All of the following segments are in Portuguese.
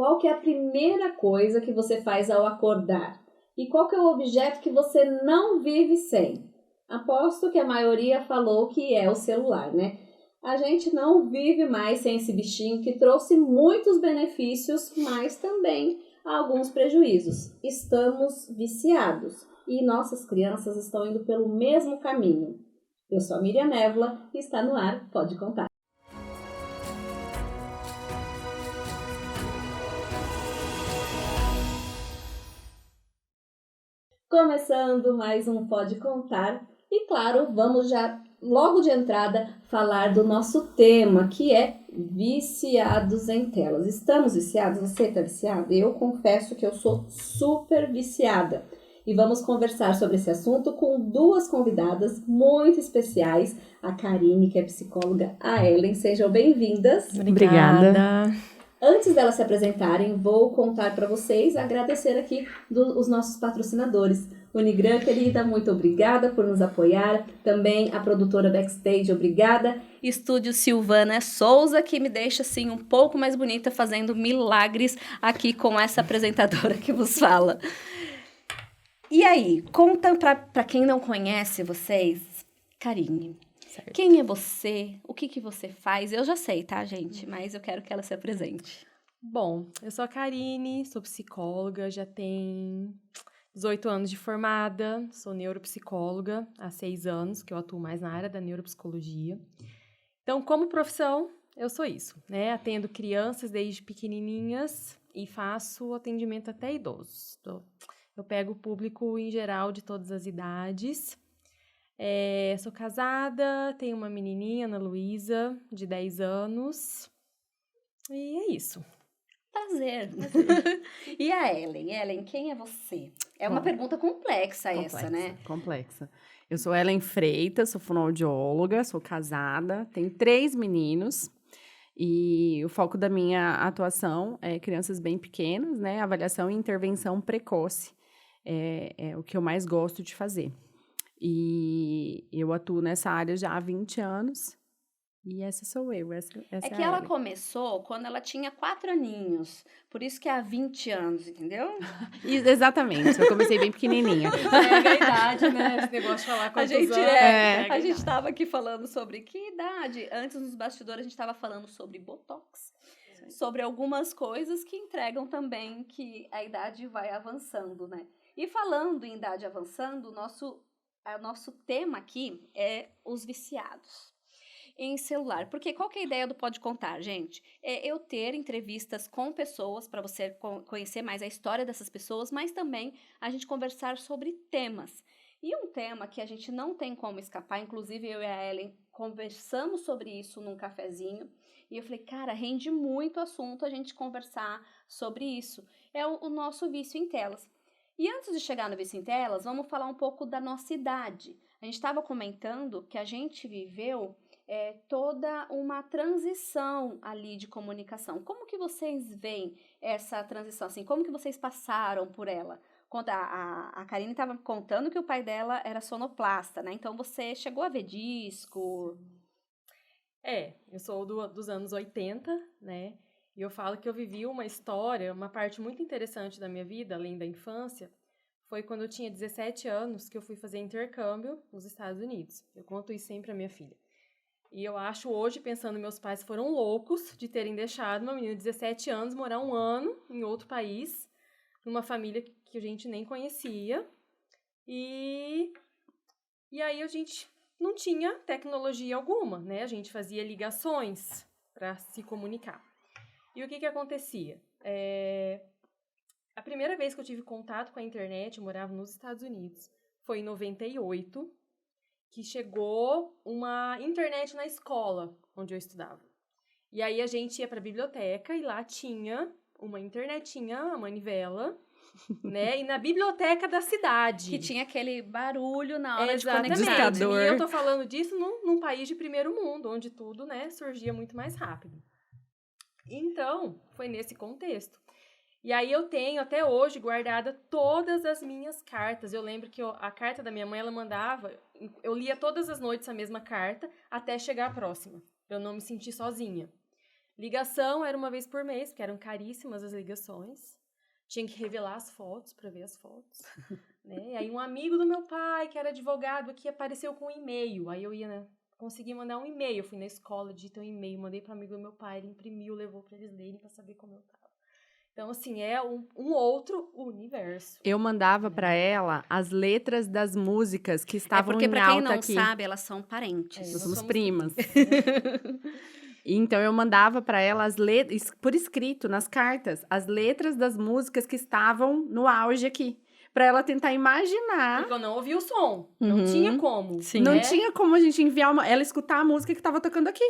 Qual que é a primeira coisa que você faz ao acordar? E qual que é o objeto que você não vive sem? Aposto que a maioria falou que é o celular, né? A gente não vive mais sem esse bichinho que trouxe muitos benefícios, mas também alguns prejuízos. Estamos viciados e nossas crianças estão indo pelo mesmo caminho. Eu sou a Miriam Névola e está no ar, pode contar. Começando mais um Pode Contar e, claro, vamos já logo de entrada falar do nosso tema, que é viciados em telas. Estamos viciados? Você está viciado? Eu confesso que eu sou super viciada. E vamos conversar sobre esse assunto com duas convidadas muito especiais, a Karine, que é psicóloga, a Ellen. Sejam bem-vindas. Obrigada. Antes delas se apresentarem, vou contar para vocês, agradecer aqui os nossos patrocinadores. Unigran, querida, muito obrigada por nos apoiar. Também a produtora Backstage, obrigada. Estúdio Silvana Souza, que me deixa assim um pouco mais bonita, fazendo milagres aqui com essa apresentadora que vos fala. E aí, conta para quem não conhece vocês, Karine. Certo. Quem é você? O que você faz? Eu já sei, tá, gente? Mas eu quero que ela se apresente. Bom, eu sou a Karine, sou psicóloga, já tenho 18 anos de formada, sou neuropsicóloga há 6 anos, que eu atuo mais na área da neuropsicologia. Então, como profissão, eu sou isso, né? Atendo crianças desde pequenininhas e faço atendimento até idosos. Eu pego o público em geral de todas as idades. Sou casada, tenho uma menininha, Ana Luísa, de 10 anos, e é isso. Prazer. E a Ellen? Ellen, quem é você? Uma pergunta complexa essa, né? Complexa. Eu sou Ellen Freitas, sou fonoaudióloga, sou casada, tenho 3 meninos, e o foco da minha atuação é crianças bem pequenas, né? Avaliação e intervenção precoce é o que eu mais gosto de fazer. E eu atuo nessa área já há 20 anos. E essa sou eu. Essa é que ela começou quando ela tinha 4 aninhos. Por isso que é há 20 anos, entendeu? Exatamente. Eu comecei bem pequenininha. Pega a idade, né? Esse negócio de falar quantos anos. A gente estava aqui falando sobre que idade. Antes, nos bastidores, a gente estava falando sobre Botox. Sobre algumas coisas que entregam também que a idade vai avançando, né? E falando em idade avançando, o nosso tema aqui é os viciados em celular. Porque qual que é a ideia do Pode Contar, gente? É eu ter entrevistas com pessoas para você conhecer mais a história dessas pessoas, mas também a gente conversar sobre temas. E um tema que a gente não tem como escapar, inclusive eu e a Ellen conversamos sobre isso num cafezinho, e eu falei, cara, rende muito assunto a gente conversar sobre isso. É o nosso vício em telas. E antes de chegar no vício em telas, vamos falar um pouco da nossa idade. A gente estava comentando que a gente viveu toda uma transição ali de comunicação. Como que vocês veem essa transição? Assim, como que vocês passaram por ela? Quando a Karine estava contando que o pai dela era sonoplasta, né? Então, você chegou a ver disco? Eu sou dos anos 80, né? E eu falo que eu vivi uma história, uma parte muito interessante da minha vida, além da infância, foi quando eu tinha 17 anos que eu fui fazer intercâmbio nos Estados Unidos. Eu conto isso sempre à minha filha. E eu acho hoje, pensando, meus pais foram loucos de terem deixado uma menina de 17 anos morar 1 ano em outro país, numa família que a gente nem conhecia. E aí a gente não tinha tecnologia alguma, né? A gente fazia ligações para se comunicar. E o que acontecia? A primeira vez que eu tive contato com a internet, eu morava nos Estados Unidos, foi em 98, que chegou uma internet na escola onde eu estudava. E aí a gente ia para a biblioteca e lá tinha uma internetinha, a manivela, né? E na biblioteca da cidade. Que tinha aquele barulho na hora de conectar. E eu tô falando disso num país de primeiro mundo, onde tudo, né, surgia muito mais rápido. Então, foi nesse contexto. E aí eu tenho até hoje guardada todas as minhas cartas. Eu lembro que a carta da minha mãe, ela mandava, eu lia todas as noites a mesma carta até chegar a próxima, pra eu não me sentir sozinha. Ligação era uma vez por mês, porque eram caríssimas as ligações. Tinha que revelar as fotos para ver as fotos. Né? E aí um amigo do meu pai, que era advogado aqui, apareceu com um e-mail. Aí eu ia, né, consegui mandar um e-mail. Eu fui na escola, digitei um e-mail, mandei para um amigo do meu pai, ele imprimiu, levou para eles lerem para saber como eu tava. Então, assim, é um outro universo. Eu mandava pra ela as letras das músicas que estavam porque, em pra quem alta não aqui. sabe, elas são parentes. Nós somos primas. Então eu mandava pra ela as letras, por escrito, nas cartas, as letras das músicas que estavam no auge aqui. Pra ela tentar imaginar. Porque eu não ouvi o som. Não tinha como. Sim. Não tinha como a gente enviar ela escutar a música que tava tocando aqui.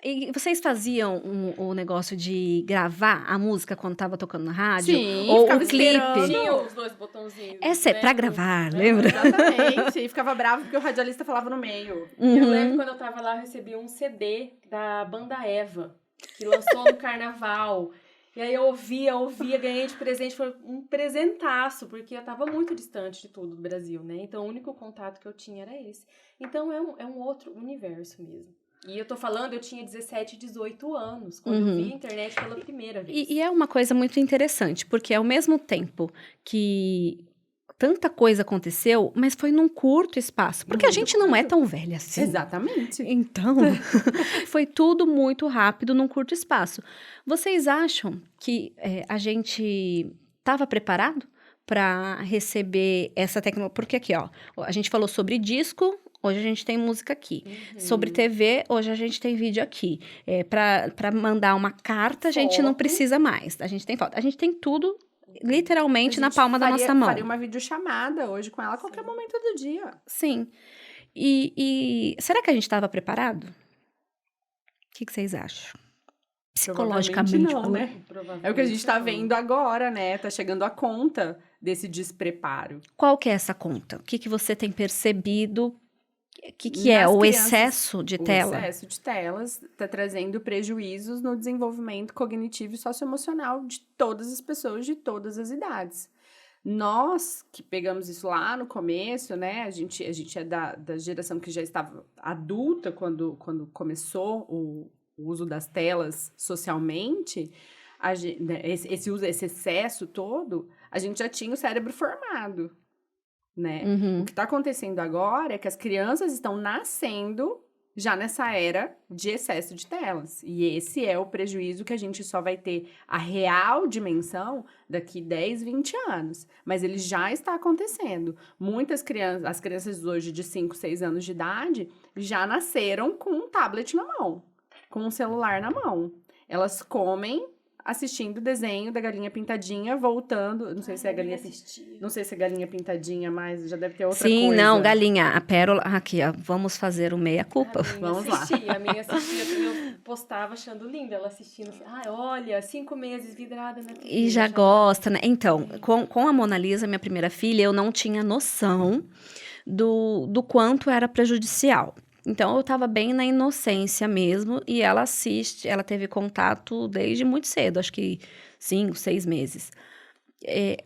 E vocês faziam o negócio de gravar a música quando tava tocando na rádio? Sim, ou ficava o clipe? esperando. Tinha os 2 botãozinhos. Essa é né? pra gravar, lembra? Exatamente. E ficava bravo porque o radialista falava no meio. Eu lembro quando eu tava lá, eu recebi um CD da banda Eva, que lançou no carnaval. E aí eu ouvia, ganhei de presente, foi um presentaço, porque eu tava muito distante de tudo do Brasil, né? Então o único contato que eu tinha era esse. Então é um outro universo mesmo. E eu tô falando, eu tinha 17, 18 anos, quando eu vi a internet pela primeira vez. E é uma coisa muito interessante, porque ao mesmo tempo que tanta coisa aconteceu, mas foi num curto espaço. Porque a gente não é tão velha assim. Exatamente. Então, foi tudo muito rápido num curto espaço. Vocês acham que a gente estava preparado para receber essa tecnologia? Porque aqui, ó, a gente falou sobre disco, hoje a gente tem música aqui. Sobre TV, hoje a gente tem vídeo aqui. Para mandar uma carta, a gente não precisa mais. A gente tem foto. A gente tem tudo literalmente na palma da nossa mão. Faria uma videochamada hoje com ela a qualquer momento do dia. Sim. E será que a gente estava preparado? O que vocês acham? Psicologicamente não, falando. né? É o que a gente tá vendo agora, né? Tá chegando a conta desse despreparo. Qual que é essa conta? O que você tem percebido? O que é Nas o crianças, excesso de tela? O excesso de telas está trazendo prejuízos no desenvolvimento cognitivo e socioemocional de todas as pessoas de todas as idades. Nós, que pegamos isso lá no começo, né? A gente é da geração que já estava adulta quando começou o uso das telas socialmente, esse excesso todo, a gente já tinha o cérebro formado. Né? O que está acontecendo agora é que as crianças estão nascendo já nessa era de excesso de telas. E esse é o prejuízo que a gente só vai ter a real dimensão daqui 10, 20 anos. Mas ele já está acontecendo. Muitas crianças, as crianças hoje de 5, 6 anos de idade, já nasceram com um tablet na mão, com um celular na mão. Elas comem assistindo o desenho da galinha pintadinha, voltando. Não sei se é a galinha. Não sei se é galinha pintadinha, mas já deve ter outra coisa. Sim, não, galinha. A pérola. Aqui, ó. Vamos fazer o meia-culpa. Vamos lá. A minha assistia, eu postava achando linda ela assistindo. Olha, 5 meses vidrada na TV. E já gosta, né? Então, com a Mona Lisa, minha primeira filha, eu não tinha noção do quanto era prejudicial. Então, eu estava bem na inocência mesmo, e ela teve contato desde muito cedo, acho que 5, 6 meses.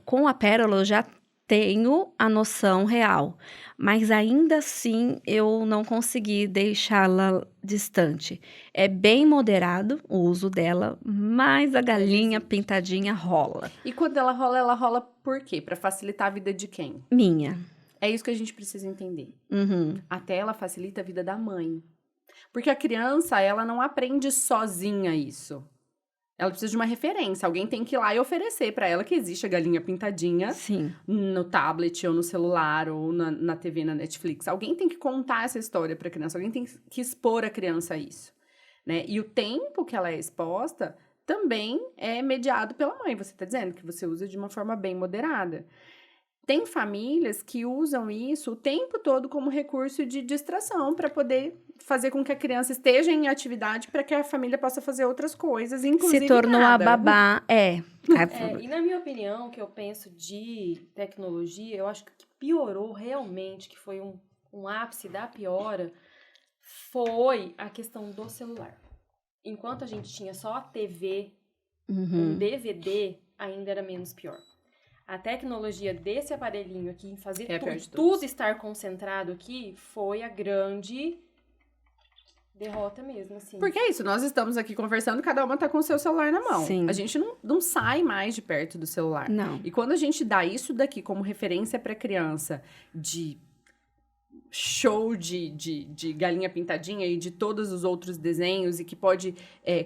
Com a Pérola, eu já tenho a noção real, mas ainda assim, eu não consegui deixá-la distante. É bem moderado o uso dela, mas a galinha pintadinha rola. E quando ela rola por quê? Para facilitar a vida de quem? Minha. É isso que a gente precisa entender. A tela facilita a vida da mãe. Porque a criança, ela não aprende sozinha isso. Ela precisa de uma referência. Alguém tem que ir lá e oferecer para ela que existe a galinha pintadinha. Sim. No tablet, ou no celular, ou na TV, na Netflix. Alguém tem que contar essa história para a criança. Alguém tem que expor a criança a isso. Né? E o tempo que ela é exposta também é mediado pela mãe. Você está dizendo que você usa de uma forma bem moderada. Tem famílias que usam isso o tempo todo como recurso de distração para poder fazer com que a criança esteja em atividade para que a família possa fazer outras coisas, inclusive se tornou nada. a babá. E na minha opinião, que eu penso de tecnologia, eu acho que o que piorou realmente, que foi um ápice da piora, foi a questão do celular. Enquanto a gente tinha só a TV, um DVD, ainda era menos pior. A tecnologia desse aparelhinho aqui, em fazer tudo estar concentrado aqui, foi a grande derrota mesmo, assim. Porque é isso, nós estamos aqui conversando, cada uma tá com o seu celular na mão. Sim. A gente não sai mais de perto do celular. Não. E quando a gente dá isso daqui como referência pra criança de show de galinha pintadinha e de todos os outros desenhos e que pode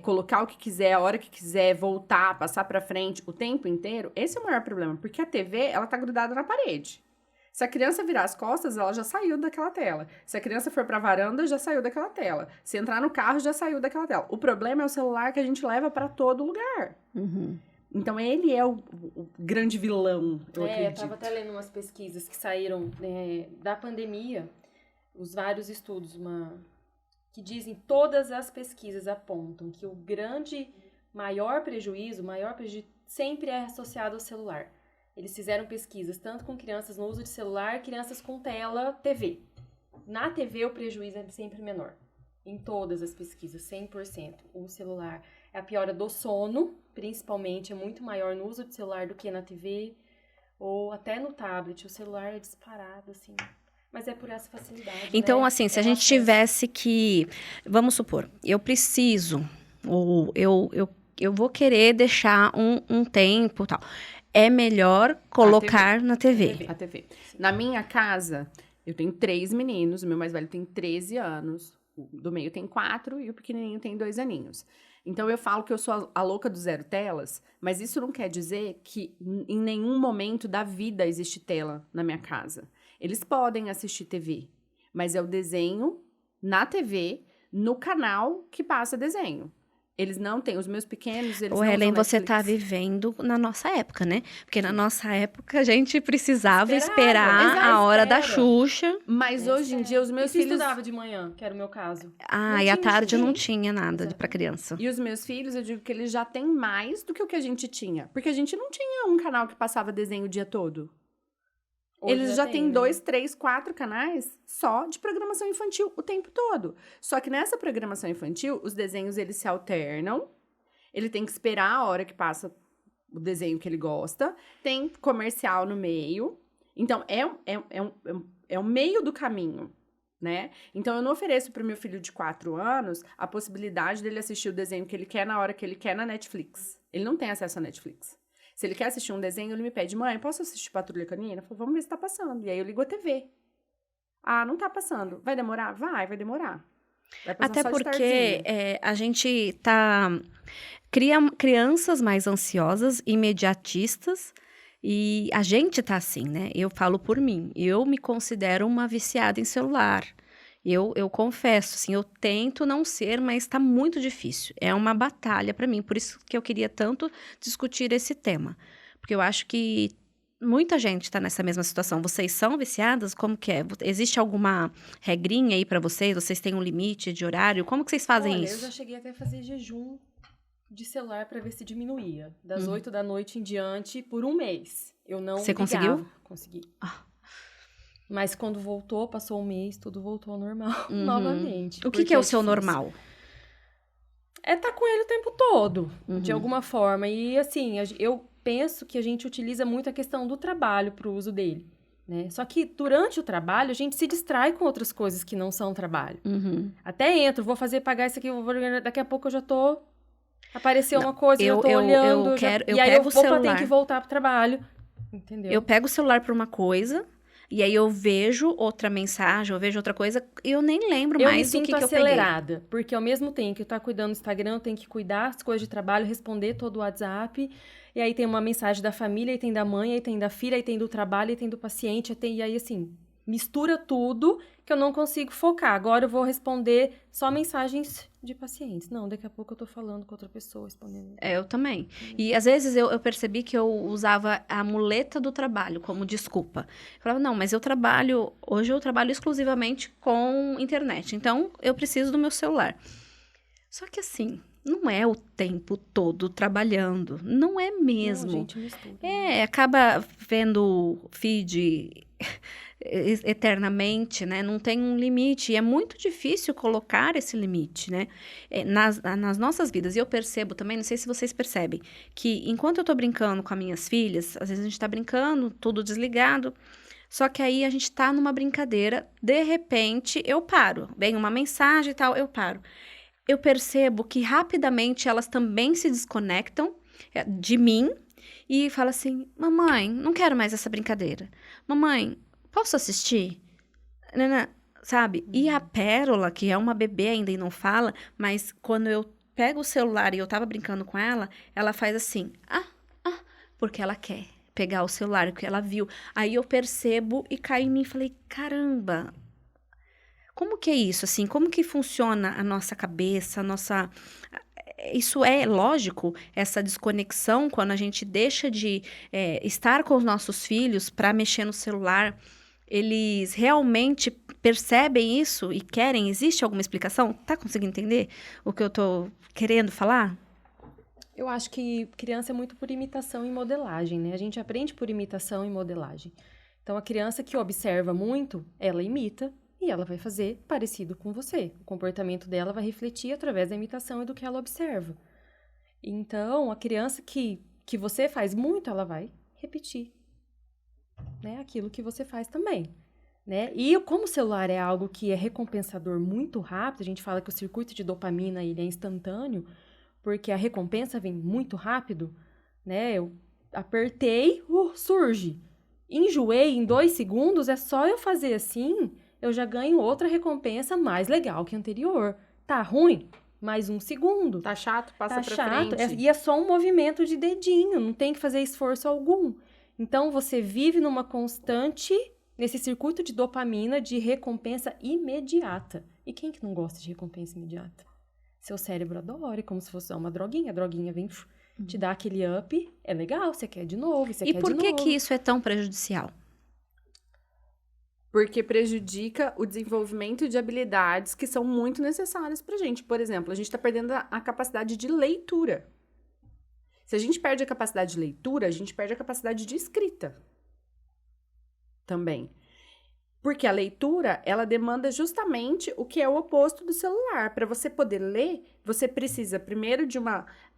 colocar o que quiser, a hora que quiser, voltar, passar pra frente o tempo inteiro, esse é o maior problema. Porque a TV, ela tá grudada na parede. Se a criança virar as costas, ela já saiu daquela tela. Se a criança for pra varanda, já saiu daquela tela. Se entrar no carro, já saiu daquela tela. O problema é o celular que a gente leva pra todo lugar. Uhum. Então, ele é o grande vilão, eu acredito. Eu tava até lendo umas pesquisas que saíram da pandemia, os vários estudos, que dizem, todas as pesquisas apontam que o maior prejuízo sempre é associado ao celular. Eles fizeram pesquisas tanto com crianças no uso de celular, crianças com tela, TV. Na TV, o prejuízo é sempre menor. Em todas as pesquisas, 100%. O celular é a piora do sono, principalmente, é muito maior no uso de celular do que na TV, ou até no tablet. O celular é disparado, assim. Mas é por essa facilidade, Então, né? assim, se a gente tivesse que... Vamos supor, eu preciso, ou eu vou querer deixar um tempo e tal. É melhor colocar na TV. A TV. Na minha casa, eu tenho 3 meninos, o meu mais velho tem 13 anos, o do meio tem 4 e o pequenininho tem 2 aninhos. Então, eu falo que eu sou a louca do 0 telas, mas isso não quer dizer que em nenhum momento da vida existe tela na minha casa. Eles podem assistir TV, mas é o desenho na TV, no canal que passa desenho. Eles não têm, os meus pequenos, eles não Helen, usam você tá Netflix. vivendo na nossa época, né? Porque na nossa época a gente precisava esperar Exato, a hora da espera. Xuxa. Mas hoje em dia, os E meus se filhos... estudava de manhã, que era o meu caso? Ah, Não e à tinha tarde isso, não né? tinha nada pra criança. E os meus filhos, eu digo que eles já têm mais do que o que a gente tinha. Porque a gente não tinha um canal que passava desenho o dia todo. Hoje Eles já tem, têm né? 2, 3, 4 canais só de programação infantil o tempo todo. Só que nessa programação infantil, os desenhos, eles se alternam. Ele tem que esperar a hora que passa o desenho que ele gosta. Tem comercial no meio. Então, é o meio do caminho, né? Então, eu não ofereço para o meu filho de 4 anos a possibilidade dele assistir o desenho que ele quer na hora que ele quer na Netflix. Ele não tem acesso à Netflix. Se ele quer assistir um desenho, ele me pede, mãe, posso assistir Patrulha Canina? Eu falo, vamos ver se tá passando. E aí eu ligo a TV. Ah, não tá passando. Vai demorar? Vai demorar. Vai passar Até só de porque tardezinha. a gente cria crianças mais ansiosas, imediatistas, e a gente tá assim, né? Eu falo por mim, eu me considero uma viciada em celular. Eu confesso, assim, eu tento não ser, mas tá muito difícil. É uma batalha para mim, por isso que eu queria tanto discutir esse tema. Porque eu acho que muita gente tá nessa mesma situação. Vocês são viciadas? Como que é? Existe alguma regrinha aí para vocês? Vocês têm um limite de horário? Como que vocês fazem Olha, isso? eu já cheguei até a fazer jejum de celular pra ver se diminuía. Das 8 da noite em diante, por um mês. Eu não Você ligava. conseguiu? Consegui. Ah. Mas quando voltou, passou um mês, tudo voltou ao normal novamente. O que é o seu difícil. normal? É estar com ele o tempo todo, de Uhum. alguma forma. E assim, eu penso que a gente utiliza muito a questão do trabalho para o uso dele, né? Só que durante o trabalho, a gente se distrai com outras coisas que não são trabalho. Uhum. Até entro, vou pagar isso aqui, daqui a pouco eu já tô... Apareceu uma coisa, eu eu tô olhando, eu e aí pego o eu tenho celular. que voltar pro trabalho, entendeu? Eu pego o celular para uma coisa, e aí eu vejo outra mensagem, eu vejo outra coisa, e eu nem lembro Eu me mais do sinto que eu peguei. acelerada, porque ao mesmo tempo que eu tô cuidando do Instagram, eu tenho que cuidar das coisas de trabalho, responder todo o WhatsApp, e aí tem uma mensagem da família, aí tem da mãe, aí tem da filha, aí tem do trabalho, aí tem do paciente, e aí assim, mistura tudo que eu não consigo focar. Agora eu vou responder só mensagens de pacientes. Não, daqui a pouco eu tô falando com outra pessoa, respondendo. Eu também. E às vezes eu percebi que eu usava a muleta do trabalho como desculpa. Eu falava, não, mas hoje eu trabalho exclusivamente com internet, então eu preciso do meu celular. Só que assim, não é o tempo todo trabalhando, não é mesmo. Não, gente, mistura. Acaba vendo feed eternamente, né? Não tem um limite. E é muito difícil colocar esse limite, né? Nas nossas vidas. E eu percebo também, não sei se vocês percebem, que enquanto eu tô brincando com as minhas filhas, às vezes a gente tá brincando, tudo desligado. Só que aí a gente tá numa brincadeira, de repente eu paro. Vem uma mensagem e tal, eu paro. Eu percebo que rapidamente elas também se desconectam de mim e falam assim: mamãe, não quero mais essa brincadeira. Mamãe, posso assistir? Nana, sabe? E a Pérola, que é uma bebê ainda e não fala, mas quando eu pego o celular e eu tava brincando com ela, ela faz assim, porque ela quer pegar o celular, porque ela viu. Aí eu percebo e cai em mim e falei, caramba, como que é isso, assim? Como que funciona a nossa cabeça, Isso é lógico, essa desconexão, quando a gente deixa de estar com os nossos filhos para mexer no celular, eles realmente percebem isso e querem? Existe alguma explicação? Tá conseguindo entender o que eu tô querendo falar? Eu acho que criança é muito por imitação e modelagem, né? A gente aprende por imitação e modelagem. Então, a criança que observa muito, ela imita e ela vai fazer parecido com você. O comportamento dela vai refletir através da imitação e do que ela observa. Então, a criança que você faz muito, ela vai repetir, né, aquilo que você faz também. Né? E como o celular é algo que é recompensador muito rápido, a gente fala que o circuito de dopamina ele é instantâneo, porque a recompensa vem muito rápido, né? Eu apertei, surge. Enjoei em 2 segundos, é só eu fazer assim, eu já ganho outra recompensa mais legal que a anterior. Tá ruim? Mais 1 segundo. Tá chato? Passa pra chato. frente. E é só um movimento de dedinho, não tem que fazer esforço algum. Então, você vive numa constante, nesse circuito de dopamina de recompensa imediata. E quem que não gosta de recompensa imediata? Seu cérebro adora, é como se fosse uma droguinha. A droguinha vem, te dá aquele up, é legal, você quer de novo, você quer de novo. E por que isso é tão prejudicial? Porque prejudica o desenvolvimento de habilidades que são muito necessárias pra gente. Por exemplo, a gente tá perdendo a capacidade de leitura. Se a gente perde a capacidade de leitura, a gente perde a capacidade de escrita também. Porque a leitura, ela demanda justamente o que é o oposto do celular. Para você poder ler, você precisa primeiro de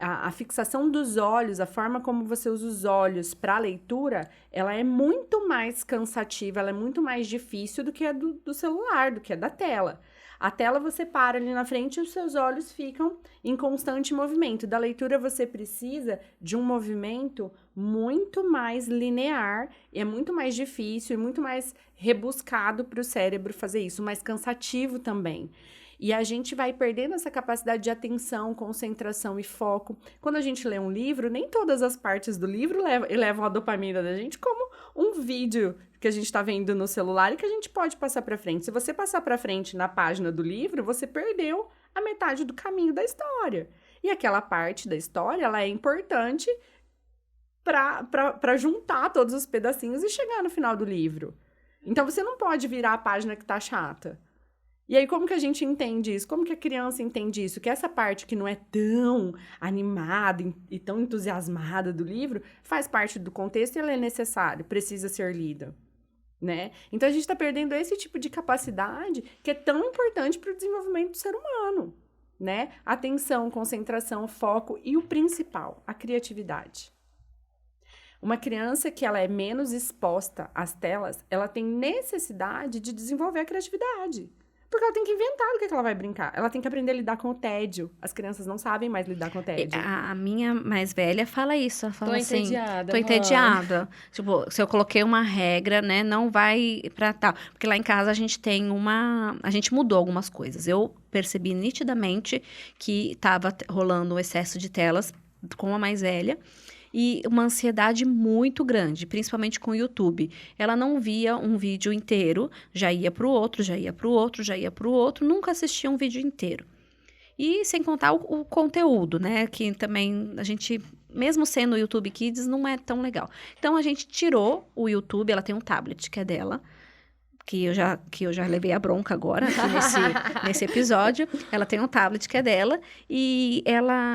a fixação dos olhos, a forma como você usa os olhos para a leitura, ela é muito mais cansativa, ela é muito mais difícil do que a do celular, do que a da tela. A tela você para ali na frente e os seus olhos ficam em constante movimento. Da leitura você precisa de um movimento muito mais linear, e é muito mais difícil e muito mais rebuscado para o cérebro fazer isso, mais cansativo também. E a gente vai perdendo essa capacidade de atenção, concentração e foco. Quando a gente lê um livro, nem todas as partes do livro levam a dopamina da gente, como um vídeo que a gente está vendo no celular e que a gente pode passar para frente. Se você passar para frente na página do livro, você perdeu a metade do caminho da história. E aquela parte da história, ela é importante para juntar todos os pedacinhos e chegar no final do livro. Então, você não pode virar a página que tá chata. E aí, como que a gente entende isso? Como que a criança entende isso? Que essa parte que não é tão animada e tão entusiasmada do livro faz parte do contexto e ela é necessária, precisa ser lida, né? Então, a gente está perdendo esse tipo de capacidade que é tão importante para o desenvolvimento do ser humano, né? Atenção, concentração, foco e o principal, a criatividade. Uma criança que ela é menos exposta às telas, ela tem necessidade de desenvolver a criatividade. Porque ela tem que inventar do que ela vai brincar. Ela tem que aprender a lidar com o tédio. As crianças não sabem mais lidar com o tédio. A minha mais velha fala isso. Ela fala Tô assim, entediada. tô entediada. Tipo, se eu coloquei uma regra, né, não vai pra tal. Porque lá em casa a gente tem a gente mudou algumas coisas. Eu percebi nitidamente que tava rolando um excesso de telas com a mais velha. E uma ansiedade muito grande, principalmente com o YouTube. Ela não via um vídeo inteiro, já ia para o outro, já ia para o outro, já ia para o outro, nunca assistia um vídeo inteiro. E sem contar o conteúdo, né? Que também a gente, mesmo sendo o YouTube Kids, não é tão legal. Então, a gente tirou o YouTube, ela tem um tablet que é dela, que eu já levei a bronca agora, aqui nesse episódio. Ela tem um tablet que é dela, e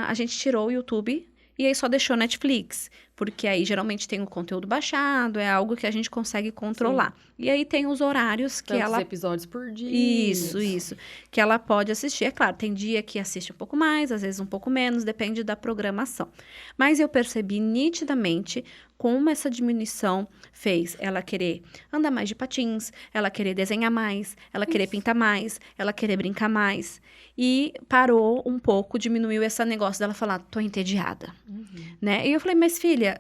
a gente tirou o YouTube. E aí só deixou Netflix, porque aí geralmente tem o conteúdo baixado, é algo que a gente consegue controlar. E aí tem os horários que Tantos ela... episódios por dia. Isso. Que ela pode assistir. É claro, tem dia que assiste um pouco mais, às vezes um pouco menos, depende da programação. Mas eu percebi nitidamente como essa diminuição fez ela querer andar mais de patins, ela querer desenhar mais, ela querer pintar mais, ela querer brincar mais. E parou um pouco, diminuiu esse negócio dela falar, tô entediada. Né? E eu falei, mas filha,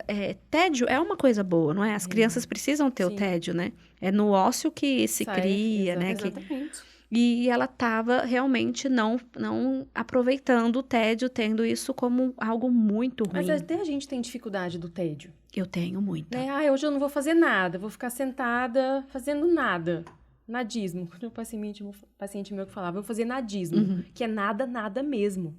tédio é uma coisa boa, não é? As crianças precisam ter o tédio, né? É no ócio que se cria, né? Exatamente. E ela estava realmente não aproveitando o tédio, tendo isso como algo muito ruim. Mas até a gente tem dificuldade do tédio. Eu tenho muita. Né? Hoje eu não vou fazer nada, vou ficar sentada fazendo nada. Nadismo. O paciente meu que falava, eu vou fazer nadismo, que é nada, nada mesmo.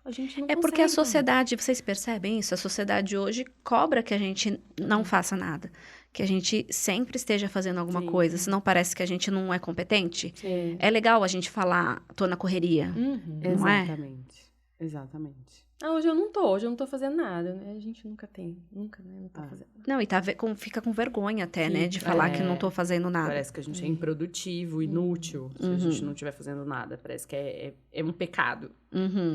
A gente não consegue. Porque a sociedade, vocês percebem isso? A sociedade hoje cobra que a gente não faça nada. Que a gente sempre esteja fazendo alguma coisa, senão parece que a gente não é competente. Sim. É legal a gente falar, tô na correria, não é? Exatamente. Hoje eu não tô fazendo nada, né? A gente nunca, né? Não tá fazendo. Não, e fica com vergonha até, né? De falar que não tô fazendo nada. Parece que a gente é improdutivo, inútil, se a gente não estiver fazendo nada. Parece que é um pecado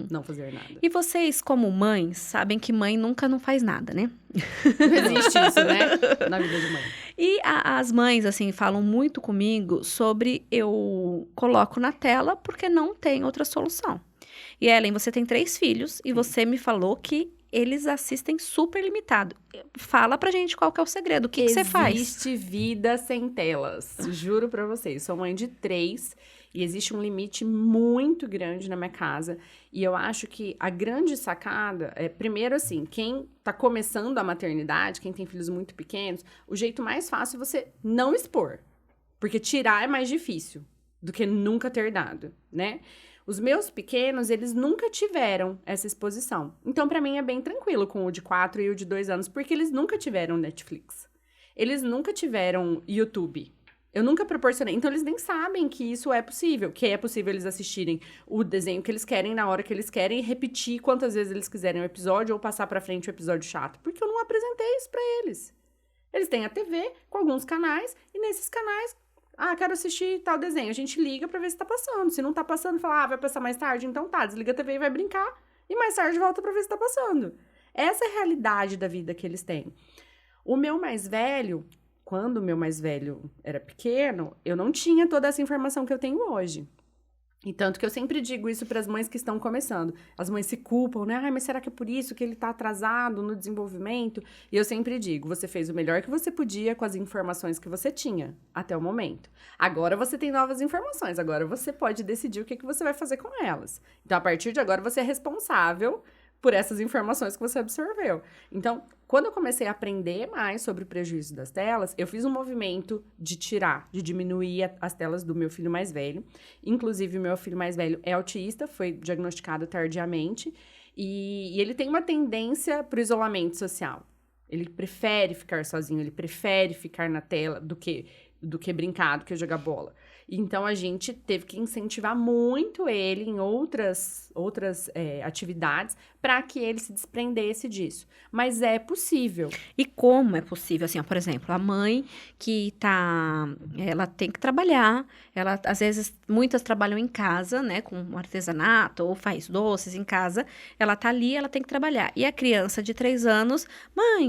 não fazer nada. E vocês, como mães, sabem que mãe nunca não faz nada, né? Não existe isso, né? Na vida de mãe. E as mães, assim, falam muito comigo sobre eu coloco na tela porque não tem outra solução. E Ellen, você tem 3 filhos e você me falou que eles assistem super limitado. Fala pra gente qual que é o segredo, o que você faz? Existe vida sem telas, juro pra vocês. Sou mãe de 3 e existe um limite muito grande na minha casa. E eu acho que a grande sacada é, primeiro assim, quem tá começando a maternidade, quem tem filhos muito pequenos, o jeito mais fácil é você não expor. Porque tirar é mais difícil do que nunca ter dado, né? Os meus pequenos, eles nunca tiveram essa exposição. Então, pra mim, é bem tranquilo com o de 4 e o de 2 anos, porque eles nunca tiveram Netflix. Eles nunca tiveram YouTube. Eu nunca proporcionei. Então, eles nem sabem que isso é possível. Que é possível eles assistirem o desenho que eles querem, na hora que eles querem, e repetir quantas vezes eles quiserem o episódio, ou passar pra frente o episódio chato. Porque eu não apresentei isso pra eles. Eles têm a TV com alguns canais, e nesses canais... quero assistir tal desenho. A gente liga pra ver se tá passando. Se não tá passando, fala, vai passar mais tarde? Então tá, desliga a TV e vai brincar. E mais tarde volta pra ver se tá passando. Essa é a realidade da vida que eles têm. O meu mais velho, quando o meu mais velho era pequeno, eu não tinha toda essa informação que eu tenho hoje. E tanto que eu sempre digo isso para as mães que estão começando. As mães se culpam, né? Mas será que é por isso que ele tá atrasado no desenvolvimento? E eu sempre digo, você fez o melhor que você podia com as informações que você tinha até o momento. Agora você tem novas informações, agora você pode decidir o que você vai fazer com elas. Então, a partir de agora, você é responsável por essas informações que você absorveu. Então, quando eu comecei a aprender mais sobre o prejuízo das telas, eu fiz um movimento de diminuir as telas do meu filho mais velho. Inclusive, o meu filho mais velho é autista, foi diagnosticado tardiamente, e ele tem uma tendência para o isolamento social. Ele prefere ficar sozinho, ele prefere ficar na tela do que brincar, do que jogar bola. Então, a gente teve que incentivar muito ele em outras atividades para que ele se desprendesse disso. Mas é possível. E como é possível? Assim, ó, por exemplo, a mãe que ela tem que trabalhar, ela, às vezes, muitas trabalham em casa, né, com artesanato ou faz doces em casa, ela tá ali, ela tem que trabalhar. E a criança de 3 anos, mãe,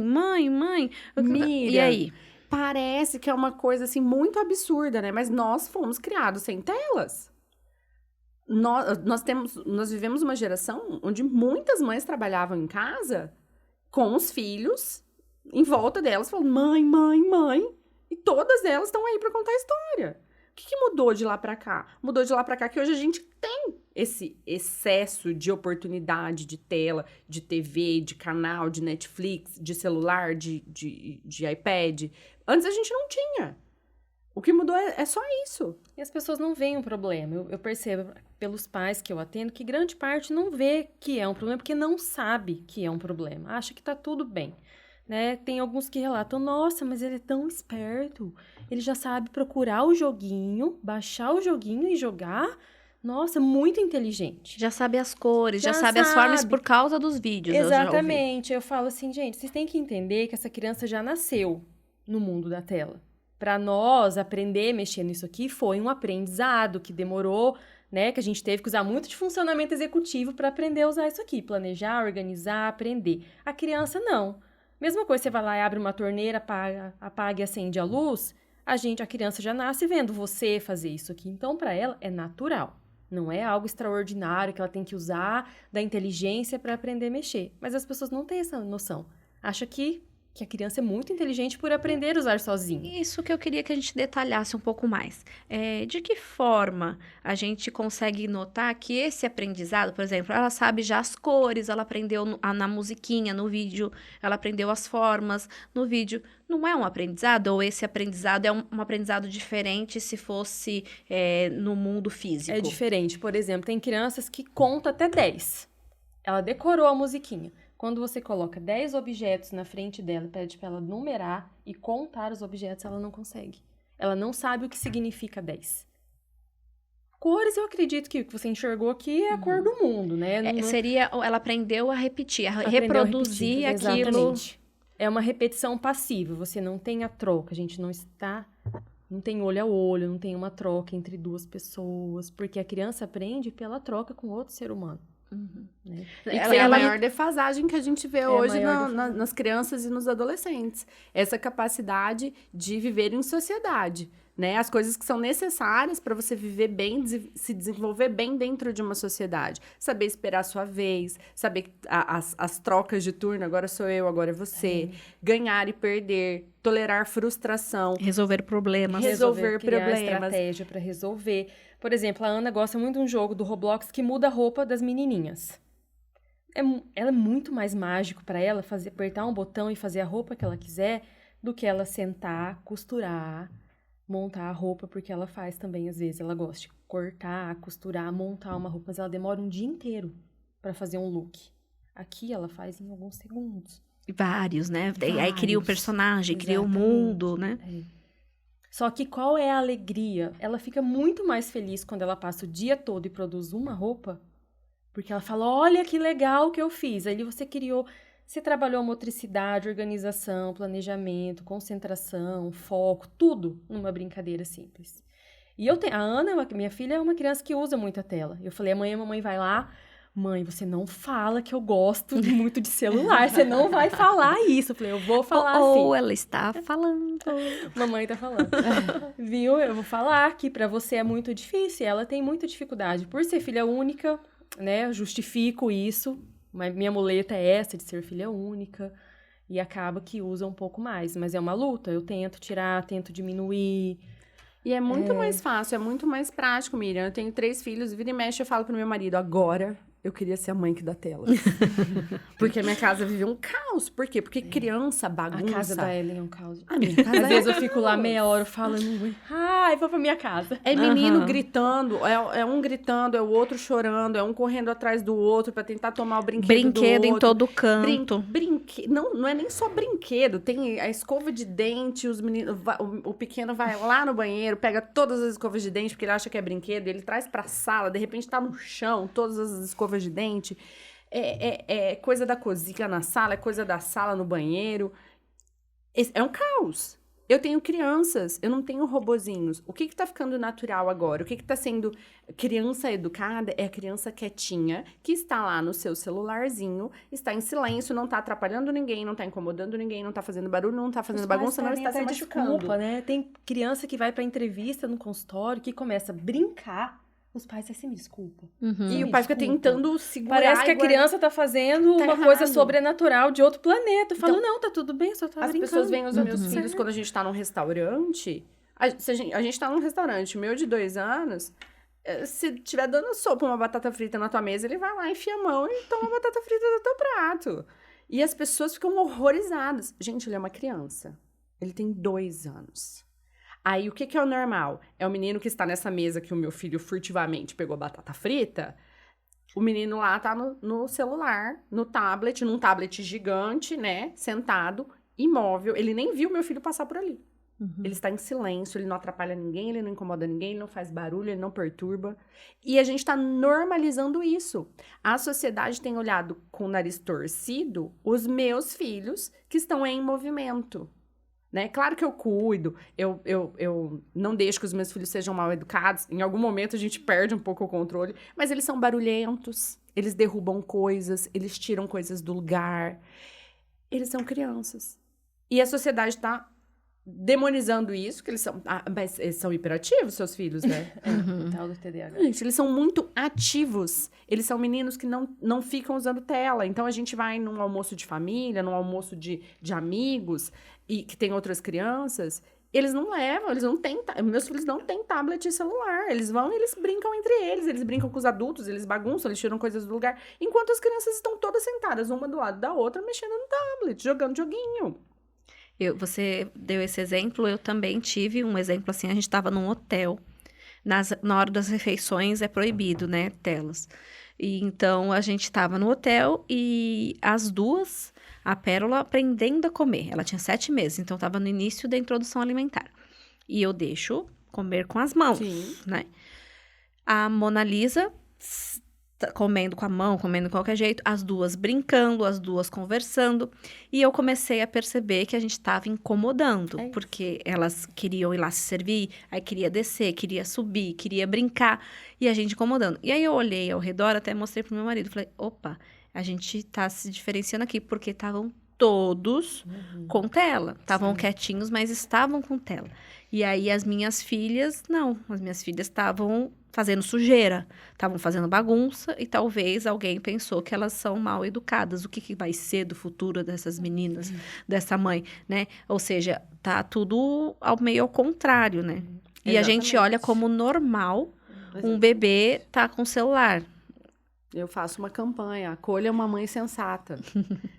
Mira, e aí? Parece que é uma coisa, assim, muito absurda, né? Mas nós fomos criados sem telas. Nós vivemos uma geração onde muitas mães trabalhavam em casa com os filhos em volta delas, falando mãe. E todas elas estão aí para contar a história. O que mudou de lá para cá? Mudou de lá para cá que hoje a gente tem esse excesso de oportunidade de tela, de TV, de canal, de Netflix, de celular, de iPad. Antes a gente não tinha. O que mudou é só isso. E as pessoas não veem um problema. Eu percebo pelos pais que eu atendo que grande parte não vê que é um problema, porque não sabe que é um problema. Acha que tá tudo bem. Né? Tem alguns que relatam, nossa, mas ele é tão esperto. Ele já sabe procurar o joguinho, baixar o joguinho e jogar. nossa, muito inteligente. Já sabe as cores, já Já sabe as formas sabe. por causa dos vídeos. eu já ouvi. Exatamente. Eu falo assim, gente, vocês têm que entender que essa criança já nasceu no mundo da tela. Para nós, aprender a mexer nisso aqui foi um aprendizado que demorou, né? Que a gente teve que usar muito de funcionamento executivo para aprender a usar isso aqui. Planejar, organizar, aprender. A criança, não. Mesma coisa, você vai lá e abre uma torneira, apaga e acende a luz, a criança já nasce vendo você fazer isso aqui. Então, para ela, é natural. Não é algo extraordinário que ela tem que usar da inteligência para aprender a mexer. Mas as pessoas não têm essa noção. Acha que a criança é muito inteligente por aprender a usar sozinha. Isso que eu queria que a gente detalhasse um pouco mais. De que forma a gente consegue notar que esse aprendizado, por exemplo, ela sabe já as cores, ela aprendeu na musiquinha, no vídeo, ela aprendeu as formas no vídeo. Não é um aprendizado? Ou esse aprendizado é um aprendizado diferente se fosse no mundo físico? É diferente. Por exemplo, tem crianças que contam até 10. Ela decorou a musiquinha. Quando você coloca 10 objetos na frente dela e pede para ela numerar e contar os objetos, ela não consegue. Ela não sabe o que significa 10. Cores, eu acredito que o que você enxergou aqui é a cor do mundo, né? Ela aprendeu a repetir, Aprendeu reproduzir a repetir, aquilo. exatamente. É uma repetição passiva, você não tem a troca, a gente não tem olho a olho, não tem uma troca entre duas pessoas, porque a criança aprende pela troca com outro ser humano. Né? Ela é a maior defasagem que a gente vê hoje maior nas crianças e nos adolescentes. Essa capacidade de viver em sociedade, né? As coisas que são necessárias para você viver bem, se desenvolver bem dentro de uma sociedade. Saber esperar a sua vez, saber as trocas de turno, agora sou eu, agora é você. Ganhar e perder, tolerar frustração. Resolver problemas. Resolver criar problemas. estratégia para resolver. Por exemplo, a Ana gosta muito de um jogo do Roblox que muda a roupa das menininhas. Ela é muito mais mágico para ela apertar um botão e fazer a roupa que ela quiser do que ela sentar, costurar, montar a roupa, porque ela faz também, às vezes. Ela gosta de cortar, costurar, montar uma roupa, mas ela demora um dia inteiro para fazer um look. Aqui ela faz em alguns segundos. Vários, né? Aí cria o personagem, cria o Exatamente. mundo, né? Só que qual é a alegria? Ela fica muito mais feliz quando ela passa o dia todo e produz uma roupa, porque ela fala, olha que legal que eu fiz. Aí você trabalhou motricidade, organização, planejamento, concentração, foco, tudo numa brincadeira simples. E a Ana, minha filha, é uma criança que usa muito a tela. Eu falei, amanhã a mamãe vai lá, mãe, você não fala que eu gosto muito de celular, você não vai falar isso. Eu falei, eu vou falar assim. Ou ela está falando. Mamãe tá falando. Viu? Eu vou falar que pra você é muito difícil. Ela tem muita dificuldade. Por ser filha única, né? Eu justifico isso. Mas minha muleta é essa de ser filha única. E acaba que usa um pouco mais. Mas é uma luta. Eu tento tirar, tento diminuir. E é muito mais fácil, é muito mais prático, Miriam. Eu tenho 3 filhos, vira e mexe, eu falo pro meu marido, agora eu queria ser a mãe que dá tela. Porque a minha casa vive um caos. Por quê? Porque criança bagunça. A casa da Ellen é um caos. A minha casa Às vezes eu fico lá meia hora falando, vou pra minha casa. É menino gritando, é um gritando, é o outro chorando, é um correndo atrás do outro pra tentar tomar o brinquedo do outro. Em todo canto. Não é nem só brinquedo, tem a escova de dente, os meninos, o pequeno vai lá no banheiro, pega todas as escovas de dente, porque ele acha que é brinquedo, ele traz pra sala, de repente tá no chão, todas as escovas de dente. É coisa da cozinha na sala, é coisa da sala no banheiro. É um caos. Eu tenho crianças, eu não tenho robozinhos. O que tá ficando natural agora? O que tá sendo criança educada é a criança quietinha, que está lá no seu celularzinho, está em silêncio, não tá atrapalhando ninguém, não tá incomodando ninguém, não tá fazendo barulho, não tá fazendo bagunça, não está se machucando. Desculpa, né? Tem criança que vai pra entrevista no consultório, que começa a brincar. Os pais assim, me desculpa. E o pai fica tentando segurar. Parece que a criança tá fazendo uma coisa sobrenatural de outro planeta. Eu falo, não, tá tudo bem, só tá brincando. As pessoas veem os meus filhos quando a gente tá num restaurante. A gente tá num restaurante, o meu de 2 anos, se tiver dando sopa, uma batata frita na tua mesa, ele vai lá, enfia a mão e toma a batata frita do teu prato. E as pessoas ficam horrorizadas. Gente, ele é uma criança. Ele tem 2 anos. Aí, o que é o normal? É o menino que está nessa mesa que o meu filho furtivamente pegou batata frita. O menino lá tá no celular, no tablet, num tablet gigante, né? Sentado, imóvel. Ele nem viu meu filho passar por ali. Ele está em silêncio, ele não atrapalha ninguém, ele não incomoda ninguém, ele não faz barulho, ele não perturba. E a gente está normalizando isso. A sociedade tem olhado com o nariz torcido os meus filhos que estão em movimento. Né? Claro que eu cuido, eu não deixo que os meus filhos sejam mal educados. Em algum momento a gente perde um pouco o controle, mas eles são barulhentos, eles derrubam coisas, eles tiram coisas do lugar. Eles são crianças. E a sociedade está demonizando isso, que eles são... mas eles são hiperativos, seus filhos, né? Tal do TDAH. Gente, eles são muito ativos. Eles são meninos que não ficam usando tela. Então, a gente vai num almoço de família, num almoço de amigos, e que tem outras crianças, eles não levam, eles não têm... Meus filhos não têm tablet e celular. Eles vão e eles brincam entre eles brincam com os adultos, eles bagunçam, eles tiram coisas do lugar, enquanto as crianças estão todas sentadas, uma do lado da outra, mexendo no tablet, jogando joguinho. Você deu esse exemplo, eu também tive um exemplo assim, a gente estava num hotel, na hora das refeições é proibido, né, telas. E então, a gente estava no hotel e as duas, a Pérola aprendendo a comer, ela tinha 7 meses, então estava no início da introdução alimentar. E eu deixo comer com as mãos, né? A Mona Lisa comendo com a mão, comendo de qualquer jeito, as duas brincando, as duas conversando, e eu comecei a perceber que a gente estava incomodando, porque elas queriam ir lá se servir, aí queria descer, queria subir, queria brincar, e a gente incomodando. E aí eu olhei ao redor, até mostrei pro meu marido, falei, opa, a gente tá se diferenciando aqui, porque estavam todos com tela, estavam quietinhos, mas estavam com tela. E aí as minhas filhas, não, as minhas filhas estavam fazendo sujeira, estavam fazendo bagunça e talvez alguém pensou que elas são mal educadas. O que vai ser do futuro dessas meninas, dessa mãe, né? Ou seja, tá tudo meio ao contrário, né? E exatamente. A gente olha como normal um bebê tá com celular. Eu faço uma campanha, acolha uma mãe sensata.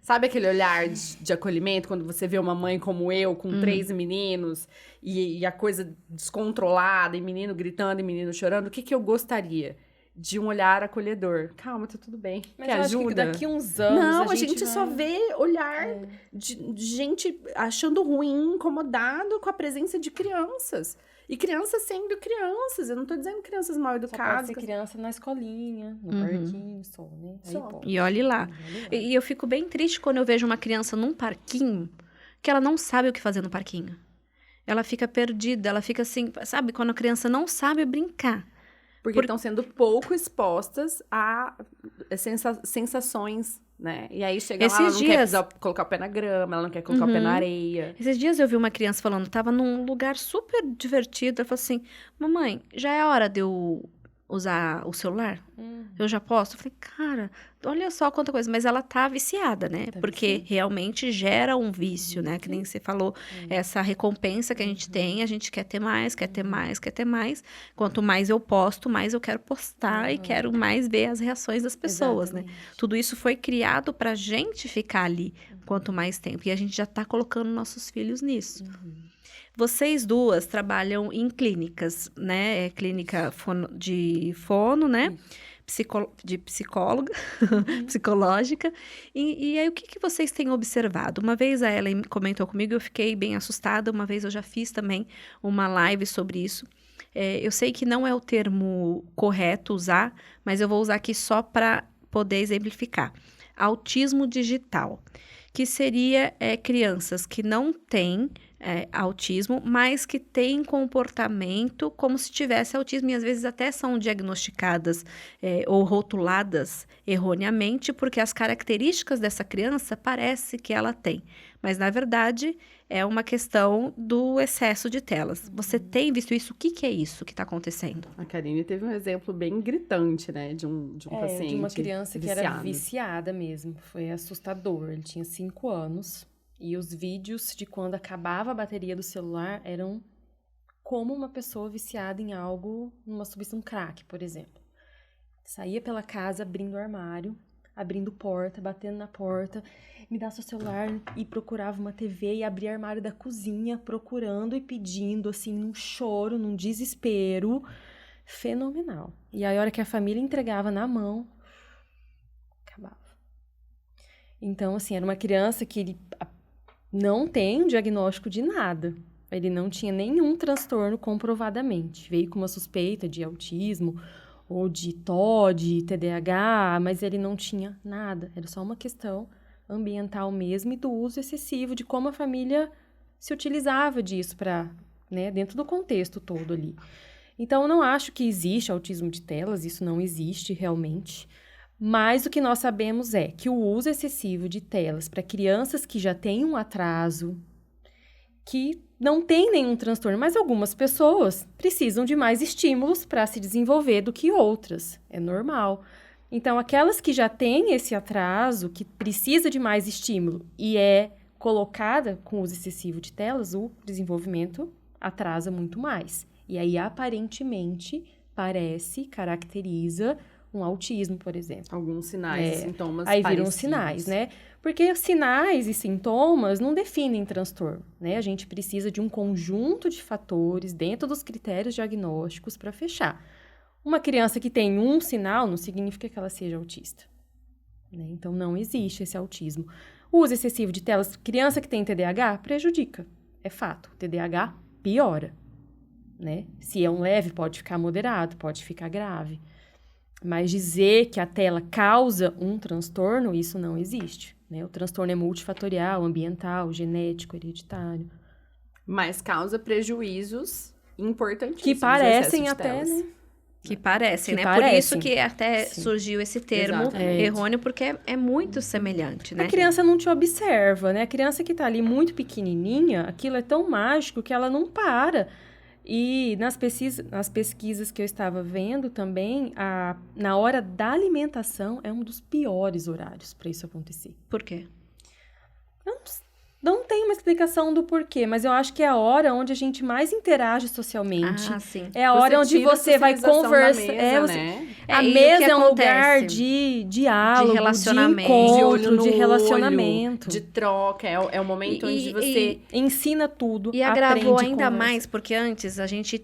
Sabe aquele olhar de acolhimento, quando você vê uma mãe como eu, com 3 meninos, e a coisa descontrolada, e menino gritando, e menino chorando? O que eu gostaria? De um olhar acolhedor. Calma, tá tudo bem. Mas que eu ajuda. acho que daqui uns anos não, a gente só vê olhar de gente achando ruim, incomodado com a presença de crianças. E crianças sendo crianças. Eu não tô dizendo crianças mal educadas. Só pode ser criança na escolinha, no parquinho, só, né? Aí, e olhe lá. E eu fico bem triste quando eu vejo uma criança num parquinho que ela não sabe o que fazer no parquinho. Ela fica perdida, ela fica assim, sabe? Quando a criança não sabe brincar. Porque estão sendo pouco expostas a sensações, né? E aí chega lá, ela não quer colocar o pé na grama, ela não quer colocar o pé na areia. Esses dias eu vi uma criança falando, tava num lugar super divertido, ela falou assim, mamãe, já é a hora de eu usar o celular? Eu já posso? Eu falei, cara, olha só quanta coisa. Mas ela tá viciada, né? Porque realmente gera um vício, né? Que nem você falou, essa recompensa que a gente tem, a gente quer ter mais, quer ter mais, quer ter mais. Quanto mais eu posto, mais eu quero postar e quero mais ver as reações das pessoas, né? Tudo isso foi criado pra gente ficar ali quanto mais tempo. E a gente já tá colocando nossos filhos nisso. Vocês duas trabalham em clínicas, né? Clínica de fono, né? De psicóloga, psicológica. E aí, o que vocês têm observado? Uma vez a Ellen comentou comigo, eu fiquei bem assustada. Uma vez eu já fiz também uma live sobre isso. Eu sei que não é o termo correto usar, mas eu vou usar aqui só para poder exemplificar. Autismo digital, que seria crianças que não têm autismo, mas que têm comportamento como se tivesse autismo, e às vezes até são diagnosticadas ou rotuladas erroneamente, porque as características dessa criança parece que ela tem, mas na verdade é uma questão do excesso de telas. Você tem visto isso? O que é isso que está acontecendo? A Karine teve um exemplo bem gritante, né, de um paciente de uma criança viciado. Que era viciada mesmo, foi assustador. Ele tinha 5 anos. E os vídeos de quando acabava a bateria do celular eram como uma pessoa viciada em algo, numa substância, um crack, por exemplo. Saía pela casa abrindo o armário, abrindo porta, batendo na porta, me dá seu celular, e procurava uma TV e abria o armário da cozinha, procurando e pedindo, assim, num choro, num desespero fenomenal. E aí, a hora que a família entregava na mão, acabava. Então, assim, era uma criança que ele não tem um diagnóstico de nada, Ele não tinha nenhum transtorno comprovadamente. Veio com uma suspeita de autismo ou de TOD, TDAH, mas ele não tinha nada. Era só uma questão ambiental mesmo e do uso excessivo, de como a família se utilizava disso para, né, dentro do contexto todo ali. Então, eu não acho que existe autismo de telas, isso não existe realmente. Mas o que nós sabemos é que o uso excessivo de telas para crianças que já têm um atraso, que não tem nenhum transtorno, mas algumas pessoas precisam de mais estímulos para se desenvolver do que outras. É normal. Então, aquelas que já têm esse atraso, que precisa de mais estímulo e é colocada com uso excessivo de telas, o desenvolvimento atrasa muito mais. E aí, aparentemente, caracteriza um autismo, por exemplo. Alguns sinais e sintomas aí viram parecidos. sinais, né? Porque sinais e sintomas não definem transtorno, né? A gente precisa de um conjunto de fatores dentro dos critérios diagnósticos para fechar. Uma criança que tem um sinal não significa que ela seja autista, né? Então, não existe esse autismo. O uso excessivo de telas, criança que tem TDAH, prejudica. É fato. O TDAH piora, né? Se é um leve, pode ficar moderado, pode ficar grave. Mas dizer que a tela causa um transtorno, isso não existe, né? O transtorno é multifatorial, ambiental, genético, hereditário. Mas causa prejuízos importantíssimos. Que parecem até, né? Que parecem, Que né? parecem. Por isso que até Sim. surgiu esse termo Exatamente. errôneo, porque é muito semelhante, né? A criança não te observa, né? A criança que tá ali muito pequenininha, aquilo é tão mágico que ela não para. E nas pesquisas que eu estava vendo também, na hora da alimentação é um dos piores horários para isso acontecer. Por quê? Eu não tem uma explicação do porquê, mas eu acho que é a hora onde a gente mais interage socialmente. Ah, sim. É a hora onde tira a você vai socialização da conversar. mesa, né? A E o mesa que é um lugar acontece? de diálogo, De relacionamento. de De encontro, olho no de olho, relacionamento. de troca. É o momento onde você... Ensina tudo, E agravou aprende, ainda conversa. mais, porque antes a gente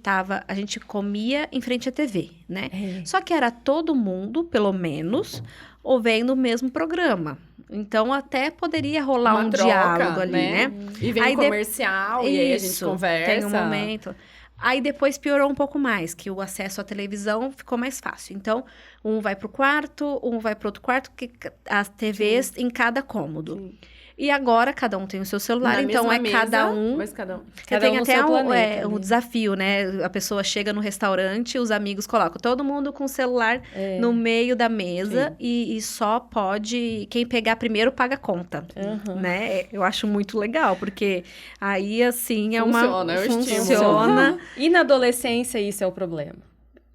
comia em frente à TV, né? É. Só que era todo mundo, pelo menos, ou vendo o mesmo programa. Então, até poderia rolar Uma um troca, diálogo ali, né? E vem Aí o comercial, e aí a gente Isso, conversa. tem um momento. Aí depois piorou um pouco mais, que o acesso à televisão ficou mais fácil. Então, um vai para o quarto, um vai para outro quarto, que as TVs em cada cômodo. Sim. E agora cada um tem o seu celular, Na então mesma é mesa, cada um. Mas cada um. Você Cada tem um no até seu planeta, um né? desafio, né? A pessoa chega no restaurante, os amigos colocam todo mundo com o celular no meio da mesa e só pode... Quem pegar primeiro paga a conta, Aham. né? Eu acho muito legal, porque aí, assim, é Funciona, é o estímulo. Funciona. E na adolescência isso é o problema.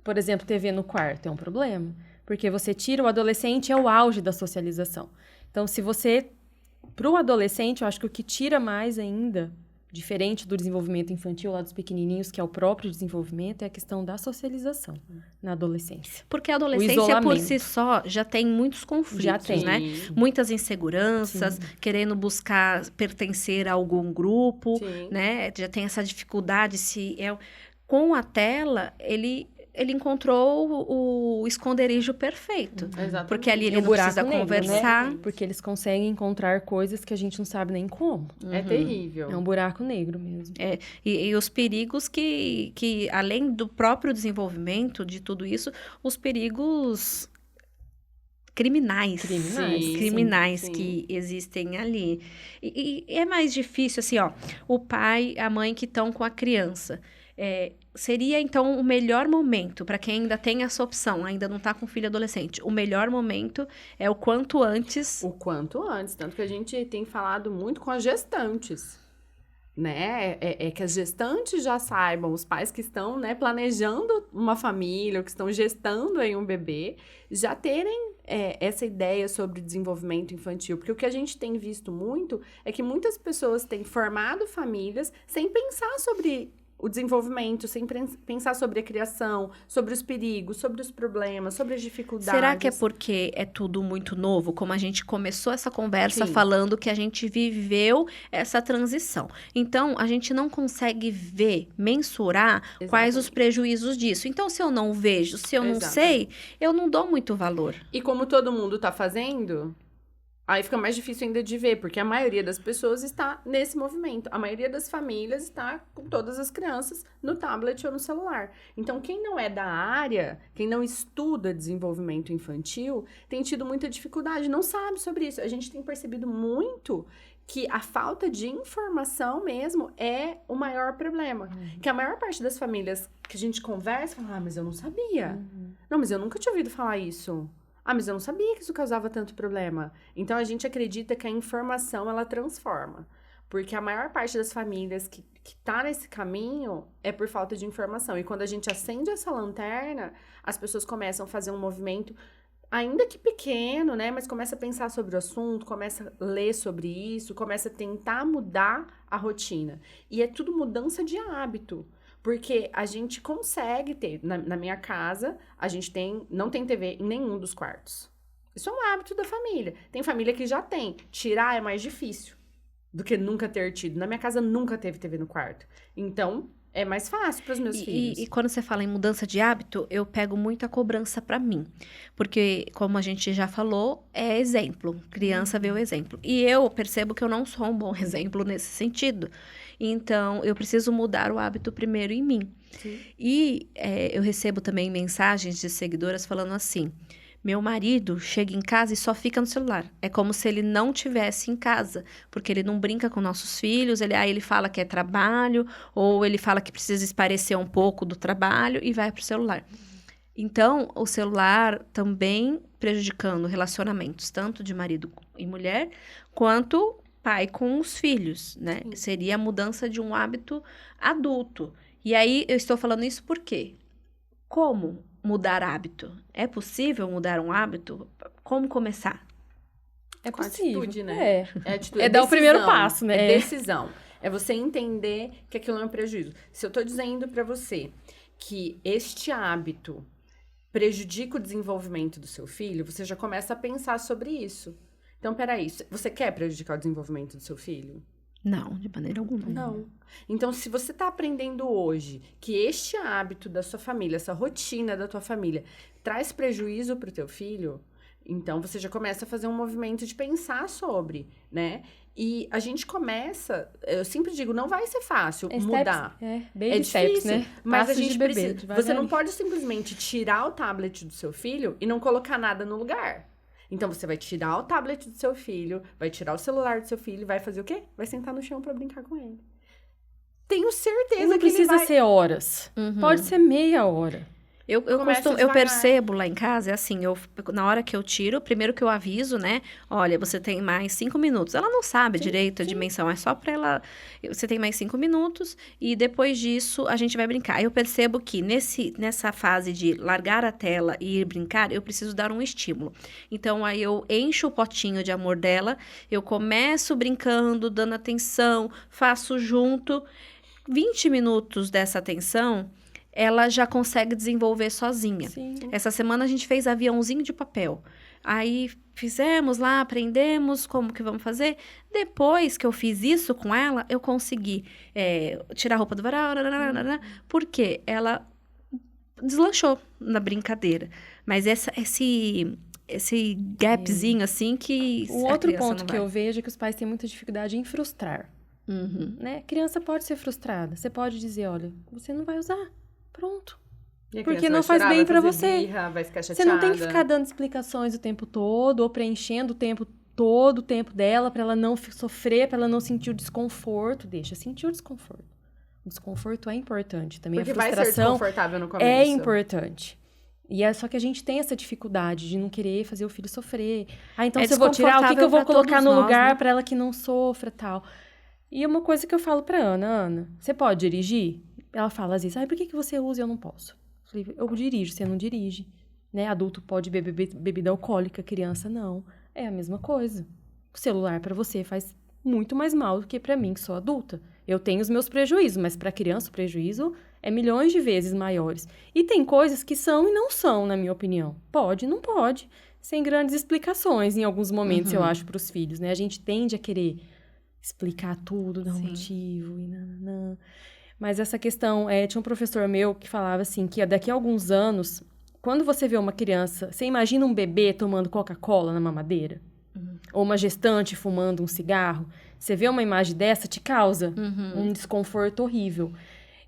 Por exemplo, TV no quarto é um problema. Porque você tira o adolescente, é o auge da socialização. Então, se você... Para o adolescente, eu acho que o que tira mais ainda, diferente do desenvolvimento infantil lá dos pequenininhos, que é o próprio desenvolvimento, é a questão da socialização na adolescência. Porque a adolescência, por isolamento. si só, já tem muitos conflitos, Já tem. né? Sim. Muitas inseguranças, querendo buscar pertencer a algum grupo, Sim. né? Já tem essa dificuldade. Com a tela, ele encontrou o esconderijo perfeito. Exatamente. Porque ali E ele o não buraco precisa negro, conversar. né? Porque eles conseguem encontrar coisas que a gente não sabe nem como. É terrível. É um buraco negro mesmo. E os perigos que, além do próprio desenvolvimento de tudo isso, os perigos criminais. Sim, Criminais sim. que existem ali. E é mais difícil, assim, ó, o pai, a mãe que estão com a criança. Seria, então, o melhor momento, para quem ainda tem essa opção, ainda não está com filho adolescente, o melhor momento é o quanto antes. O quanto antes. Tanto que a gente tem falado muito com as gestantes, né? É que as gestantes já saibam, os pais que estão, né, planejando uma família, ou que estão gestando aí um bebê, já terem essa ideia sobre desenvolvimento infantil. Porque o que a gente tem visto muito é que muitas pessoas têm formado famílias sem pensar sobre o desenvolvimento, sem pensar sobre a criação, sobre os perigos, sobre os problemas, sobre as dificuldades. Será que é porque é tudo muito novo? Como a gente começou essa conversa Sim. falando que a gente viveu essa transição. Então, a gente não consegue mensurar quais os prejuízos disso. Então, se eu não vejo, se eu não sei, eu não dou muito valor. E como todo mundo tá fazendo, Aí fica mais difícil ainda de ver, porque a maioria das pessoas está nesse movimento. A maioria das famílias está com todas as crianças no tablet ou no celular. Então, quem não é da área, quem não estuda desenvolvimento infantil, tem tido muita dificuldade, não sabe sobre isso. A gente tem percebido muito que a falta de informação mesmo é o maior problema. Que a maior parte das famílias que a gente conversa, fala, mas eu não sabia. Não, mas eu nunca tinha ouvido falar isso. Mas eu não sabia que isso causava tanto problema. Então, a gente acredita que a informação, ela transforma. Porque a maior parte das famílias que tá nesse caminho é por falta de informação. E quando a gente acende essa lanterna, as pessoas começam a fazer um movimento, ainda que pequeno, né? Mas começa a pensar sobre o assunto, começa a ler sobre isso, começa a tentar mudar a rotina. E é tudo mudança de hábito. Porque a gente consegue ter, na minha casa, a gente não tem TV em nenhum dos quartos. Isso é um hábito da família. Tem família que já tem. Tirar é mais difícil do que nunca ter tido. Na minha casa nunca teve TV no quarto. Então, é mais fácil para os meus filhos. E quando você fala em mudança de hábito, eu pego muita cobrança para mim. Porque, como a gente já falou, é exemplo. Criança vê o exemplo. E eu percebo que eu não sou um bom exemplo nesse sentido. Então, eu preciso mudar o hábito primeiro em mim. Sim. E eu recebo também mensagens de seguidoras falando assim, meu marido chega em casa e só fica no celular. É como se ele não tivesse em casa, porque ele não brinca com nossos filhos, ele fala que é trabalho, ou ele fala que precisa esparecer um pouco do trabalho e vai pro celular. Então, o celular também prejudicando relacionamentos, tanto de marido e mulher, quanto pai com os filhos, né? Sim. Seria a mudança de um hábito adulto. E aí, eu estou falando isso por quê? Como mudar hábito? É possível mudar um hábito? Como começar? É Com possível. atitude, né? É dar o primeiro passo, né? É decisão. É você entender que aquilo é um prejuízo. Se eu tô dizendo pra você que este hábito prejudica o desenvolvimento do seu filho, você já começa a pensar sobre isso. Então, peraí, você quer prejudicar o desenvolvimento do seu filho? Não, de maneira alguma. Não. Então, se você tá aprendendo hoje que este hábito da sua família, essa rotina da tua família, traz prejuízo pro teu filho, então você já começa a fazer um movimento de pensar sobre, né? E a gente começa, eu sempre digo, não vai ser fácil mudar. Baby steps, difícil, né? mas Passos a gente de bebê, precisa. devagarinho. Você não pode simplesmente tirar o tablet do seu filho e não colocar nada no lugar. Então, você vai tirar o tablet do seu filho, vai tirar o celular do seu filho e vai fazer o quê? Vai sentar no chão pra brincar com ele. Tenho certeza E não que ele precisa vai... ser horas. Pode ser meia hora. Eu Começa eu devagar. percebo lá em casa, é assim, na hora que eu tiro, primeiro que eu aviso, né? Olha, você tem mais 5 minutos. Ela não sabe direito a dimensão, é só pra ela... Você tem mais 5 minutos e depois disso a gente vai brincar. Eu percebo que nessa fase de largar a tela e ir brincar, eu preciso dar um estímulo. Então, aí eu encho o potinho de amor dela, eu começo brincando, dando atenção, faço junto. 20 minutos dessa atenção... ela já consegue desenvolver sozinha. Sim. Essa semana a gente fez aviãozinho de papel. Aí fizemos lá, aprendemos como que vamos fazer. Depois que eu fiz isso com ela, eu consegui tirar a roupa do varal, porque ela deslanchou na brincadeira. Mas esse gapzinho, assim, que O a outro criança ponto não que vai. eu vejo é que os pais têm muita dificuldade em frustrar. Uhum. Né? Criança pode ser frustrada. Você pode dizer, olha, você não vai usar. Pronto. E a Porque criança não vai faz chorar, bem vai pra fazer você. birra, vai ficar Você chateada. não tem que ficar dando explicações o tempo todo, ou preenchendo o tempo todo, o tempo dela, pra ela não sofrer, pra ela não sentir o desconforto. Deixa sentir o desconforto. O desconforto é importante. Também Porque a vai ser frustração desconfortável no começo. é importante. E só que a gente tem essa dificuldade de não querer fazer o filho sofrer. Ah, então É se eu vou tirar, o que eu desconfortável vou pra colocar todos no nós, lugar né? pra ela que não sofra, tal. E uma coisa que eu falo pra Ana, você pode dirigir? Ela fala às vezes, por que você usa e eu não posso? Eu falei, eu dirijo, você não dirige. Né? Adulto pode beber bebida alcoólica, criança não. É a mesma coisa. O celular pra você faz muito mais mal do que pra mim, que sou adulta. Eu tenho os meus prejuízos, mas pra criança o prejuízo é milhões de vezes maiores. E tem coisas que são e não são, na minha opinião. Pode, não pode. Sem grandes explicações em alguns momentos, eu acho, pros filhos, né? A gente tende a querer explicar tudo, dar um motivo e nananã. Mas essa questão, tinha um professor meu que falava assim, que daqui a alguns anos, quando você vê uma criança, você imagina um bebê tomando Coca-Cola na mamadeira? ou uma gestante fumando um cigarro, você vê uma imagem dessa, te causa Uhum. um desconforto horrível.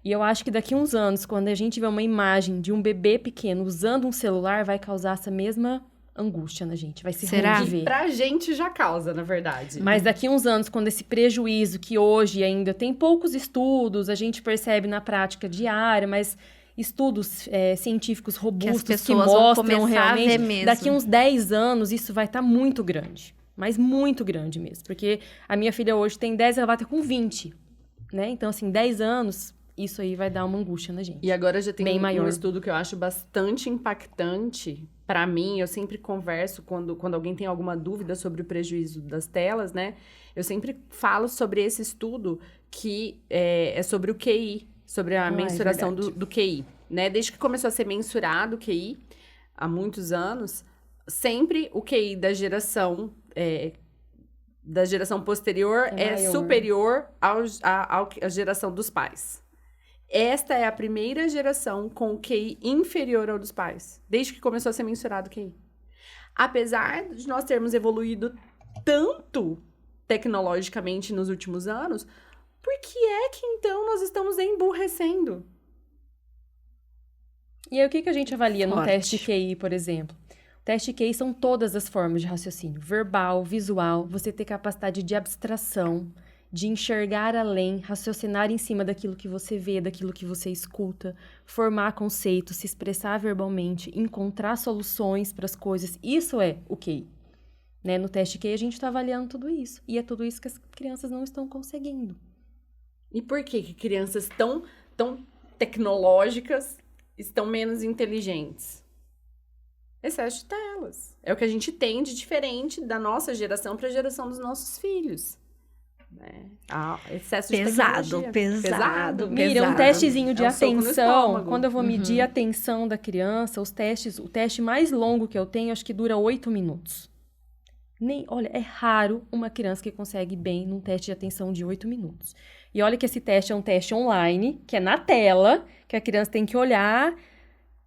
E eu acho que daqui a uns anos, quando a gente vê uma imagem de um bebê pequeno usando um celular, vai causar essa mesma angústia na gente. Vai ser Será? ruim de ver. Pra gente já causa, na verdade. Mas daqui a uns anos, quando esse prejuízo, que hoje ainda tem poucos estudos, a gente percebe na prática diária, mas estudos científicos robustos que pessoas vão mostram começar a ver realmente, mesmo. daqui a uns 10 anos, isso vai estar muito grande. Mas muito grande mesmo. Porque a minha filha hoje tem 10, ela vai estar com 20. Né? Então, assim, 10 anos, isso aí vai dar uma angústia na gente. E agora já tem Bem um maior. estudo que eu acho bastante impactante. Para mim, eu sempre converso quando alguém tem alguma dúvida sobre o prejuízo das telas, né? Eu sempre falo sobre esse estudo que é sobre o QI, sobre a mensuração do QI, né? Desde que começou a ser mensurado o QI, há muitos anos, sempre o QI da geração posterior é maior. superior à geração dos pais. Esta é a primeira geração com o QI inferior ao dos pais, desde que começou a ser mensurado o QI. Apesar de nós termos evoluído tanto tecnologicamente nos últimos anos, por que é que então nós estamos emburrecendo? E aí, o que a gente avalia no Forte. teste QI, por exemplo? O teste QI são todas as formas de raciocínio. Verbal, visual, você ter capacidade de abstração, de enxergar além, raciocinar em cima daquilo que você vê, daquilo que você escuta, formar conceitos, se expressar verbalmente, encontrar soluções para as coisas. Isso é o QI. Né? No teste QI, a gente está avaliando tudo isso. E é tudo isso que as crianças não estão conseguindo. E por que crianças tão tecnológicas estão menos inteligentes? Excesso de telas. É o que a gente tem de diferente da nossa geração para a geração dos nossos filhos. Né? Excesso de tecnologia. Pesado. Mira, um testezinho de É um soco no atenção, estômago. quando eu vou medir a atenção da criança, o teste mais longo que eu tenho, acho que dura 8 minutos. Olha, é raro uma criança que consegue bem num teste de atenção de 8 minutos. E olha que esse teste é um teste online, que é na tela, que a criança tem que olhar,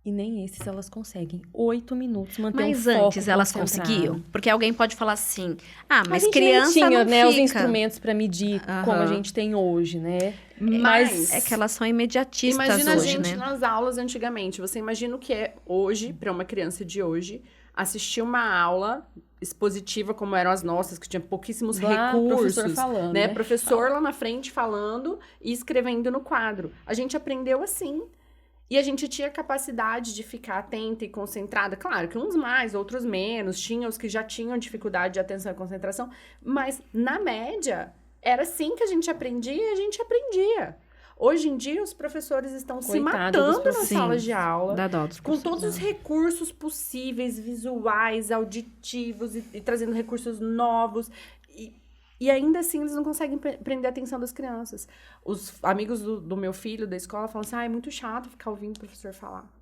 e nem esses elas conseguem. 8 minutos, manter Mas um foco antes elas concentrado. conseguiam? Porque alguém pode falar assim, mas A gente criança não tinha, não né, os fica. instrumentos para medir como a Aham. gente tem hoje, né? Mas É que elas são imediatistas imagina hoje, a gente né? nas aulas antigamente. Você imagina o que é hoje, para uma criança de hoje, assistir uma aula expositiva como eram as nossas, que tinha pouquíssimos Lá, recursos. professor falando, né? né? Professor lá na frente falando e escrevendo no quadro. A gente aprendeu assim. E a gente tinha capacidade de ficar atenta e concentrada. Claro que uns mais, outros menos. Tinha os que já tinham dificuldade de atenção e concentração. Mas, na média, era assim que a gente aprendia e a gente aprendia. Hoje em dia, os professores estão se Coitado dos matando nas professores. salas de aula. Dá dó dos Com todos os professores. recursos possíveis, visuais, auditivos, e trazendo recursos novos. E ainda assim, eles não conseguem prender a atenção das crianças. Os amigos do meu filho, da escola, falam assim, é muito chato ficar ouvindo o professor falar.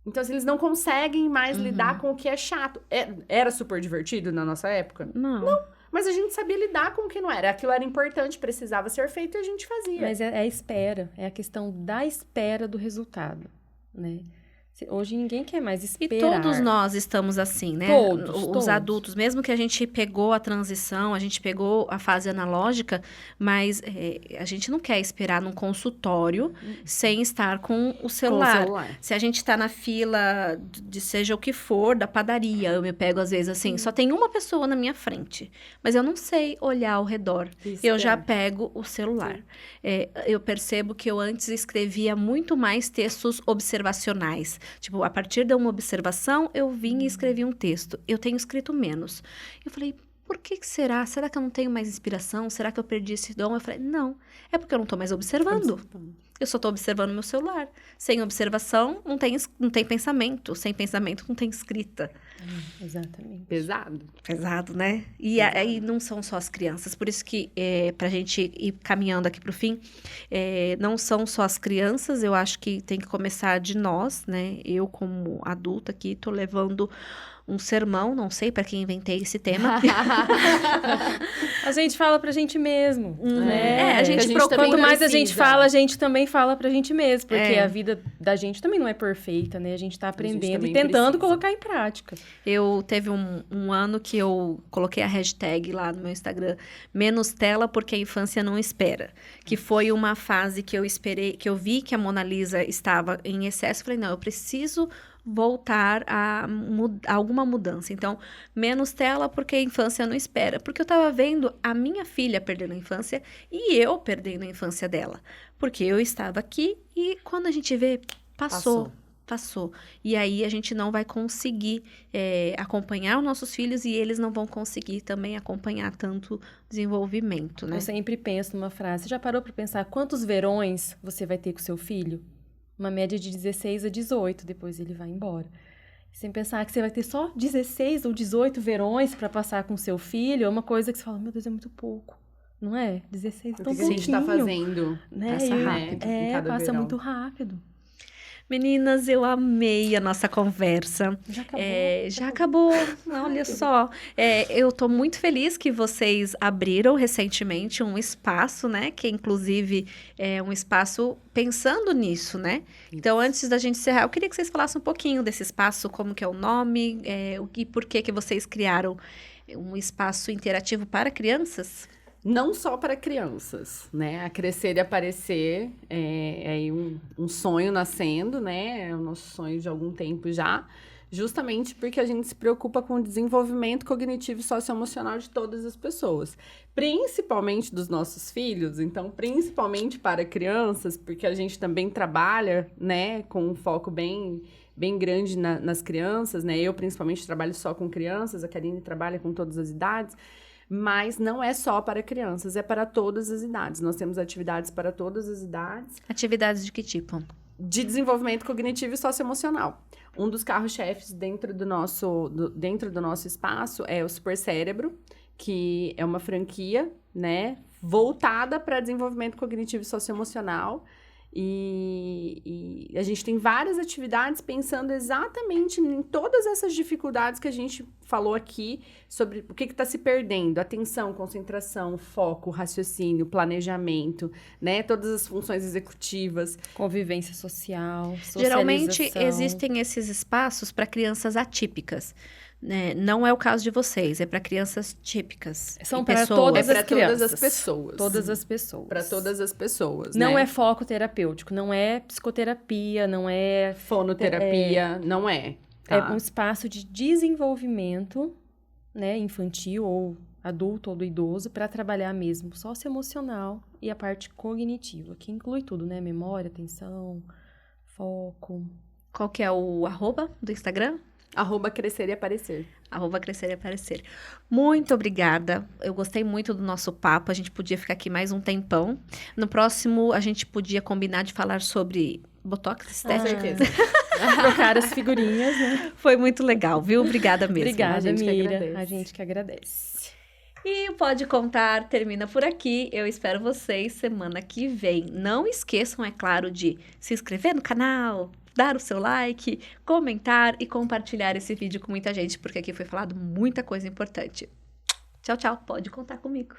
Então, assim, eles não conseguem mais lidar com o que é chato. Era super divertido na nossa época? Não. Mas a gente sabia lidar com o que não era. Aquilo era importante, precisava ser feito e a gente fazia. Mas é a espera, é a questão da espera do resultado, né? Hoje ninguém quer mais E esperar. todos nós estamos assim, né? Todos, Os todos. adultos, mesmo que a gente pegou a transição, a gente pegou a fase analógica, mas a gente não quer esperar num consultório sem estar com o celular. Se a gente está na fila de seja o que for, da padaria, eu me pego às vezes assim, só tem uma pessoa na minha frente, mas eu não sei olhar ao redor. Eu já pego o celular. Eu percebo que eu antes escrevia muito mais textos observacionais. Tipo, a partir de uma observação, eu vim e escrevi um texto. Eu tenho escrito menos. Eu falei, por que será? Será que eu não tenho mais inspiração? Será que eu perdi esse dom? Eu falei, não. É porque eu não estou mais observando. Eu só estou observando meu celular. Sem observação, não tem pensamento. Sem pensamento, não tem escrita. Exatamente. Pesado, né? E aí não são só as crianças. Por isso que, pra gente ir caminhando aqui pro fim, não são só as crianças. Eu acho que tem que começar de nós, né? Eu, como adulta aqui, tô levando um sermão, não sei para quem inventei esse tema. A gente fala pra gente mesmo, né? A gente procura. Quanto mais a precisa. gente fala, a gente também fala pra gente mesmo. Porque É. a vida da gente também não é perfeita, né? A gente tá aprendendo também e tentando precisa. colocar em prática. Eu teve um ano que eu coloquei a hashtag lá no meu Instagram, menos tela porque a infância não espera. Que foi uma fase que eu esperei, que eu vi que a Mona Lisa estava em excesso. Falei, não, eu preciso voltar a alguma mudança. Então, menos tela porque a infância não espera. Porque eu tava vendo a minha filha perdendo a infância e eu perdendo a infância dela. Porque eu estava aqui e quando a gente vê, passou. E aí a gente não vai conseguir acompanhar os nossos filhos e eles não vão conseguir também acompanhar tanto desenvolvimento, né? Eu sempre penso numa frase. Você já parou pra pensar quantos verões você vai ter com seu filho? Uma média de 16 a 18, depois ele vai embora. Sem pensar que você vai ter só 16 ou 18 verões pra passar com seu filho, é uma coisa que você fala, meu Deus, é muito pouco. Não é? 16 é O tão que a gente tá pouquinho, fazendo? né? Passa E- rápido em cada passa verão. muito rápido. Meninas, eu amei a nossa conversa. Já acabou. Já acabou, olha só. Eu tô muito feliz que vocês abriram recentemente um espaço, né? Que inclusive é um espaço pensando nisso, né? Então, antes da gente encerrar, eu queria que vocês falassem um pouquinho desse espaço, como que é o nome, e por que vocês criaram um espaço interativo para crianças. Não só para crianças, né? A Crescer e Aparecer é aí um sonho nascendo, né? É o nosso sonho de algum tempo já. Justamente porque a gente se preocupa com o desenvolvimento cognitivo e socioemocional de todas as pessoas. Principalmente dos nossos filhos. Então, principalmente para crianças, porque a gente também trabalha, né? Com um foco bem grande nas crianças, né? Eu, principalmente, trabalho só com crianças. A Karine trabalha com todas as idades. Mas não é só para crianças, é para todas as idades. Nós temos atividades para todas as idades. Atividades de que tipo? De desenvolvimento cognitivo e socioemocional. Um dos carros-chefes dentro do nosso espaço é o Super Cérebro, que é uma franquia, né, voltada para desenvolvimento cognitivo e socioemocional. E a gente tem várias atividades pensando exatamente em todas essas dificuldades que a gente falou aqui sobre o que está se perdendo. Atenção, concentração, foco, raciocínio, planejamento, né? Todas as funções executivas. Convivência social, Geralmente socialização. existem esses espaços para crianças atípicas. Né? Não é o caso de vocês, é para crianças típicas. São e para pessoas. todas É as para todas crianças. as pessoas. Todas as pessoas. Para todas as pessoas, Não né? é foco terapêutico, não é psicoterapia, não é... Fonoterapia, não é. É Tá? um espaço de desenvolvimento, né, infantil ou adulto ou do idoso, para trabalhar mesmo socioemocional e a parte cognitiva, que inclui tudo, né? Memória, atenção, foco. Qual que é o arroba do Instagram? @Crescer e Aparecer. @Crescer e Aparecer. Muito obrigada. Eu gostei muito do nosso papo. A gente podia ficar aqui mais um tempão. No próximo, a gente podia combinar de falar sobre botox Com estética. certeza. Trocar as figurinhas, né? Foi muito legal, viu? Obrigada mesmo. Obrigada, a gente que Mira. agradece. A gente que agradece. E o Pode Contar termina por aqui. Eu espero vocês semana que vem. Não esqueçam, é claro, de se inscrever no canal, dar o seu like, comentar e compartilhar esse vídeo com muita gente, porque aqui foi falado muita coisa importante. Tchau, tchau. Pode contar comigo.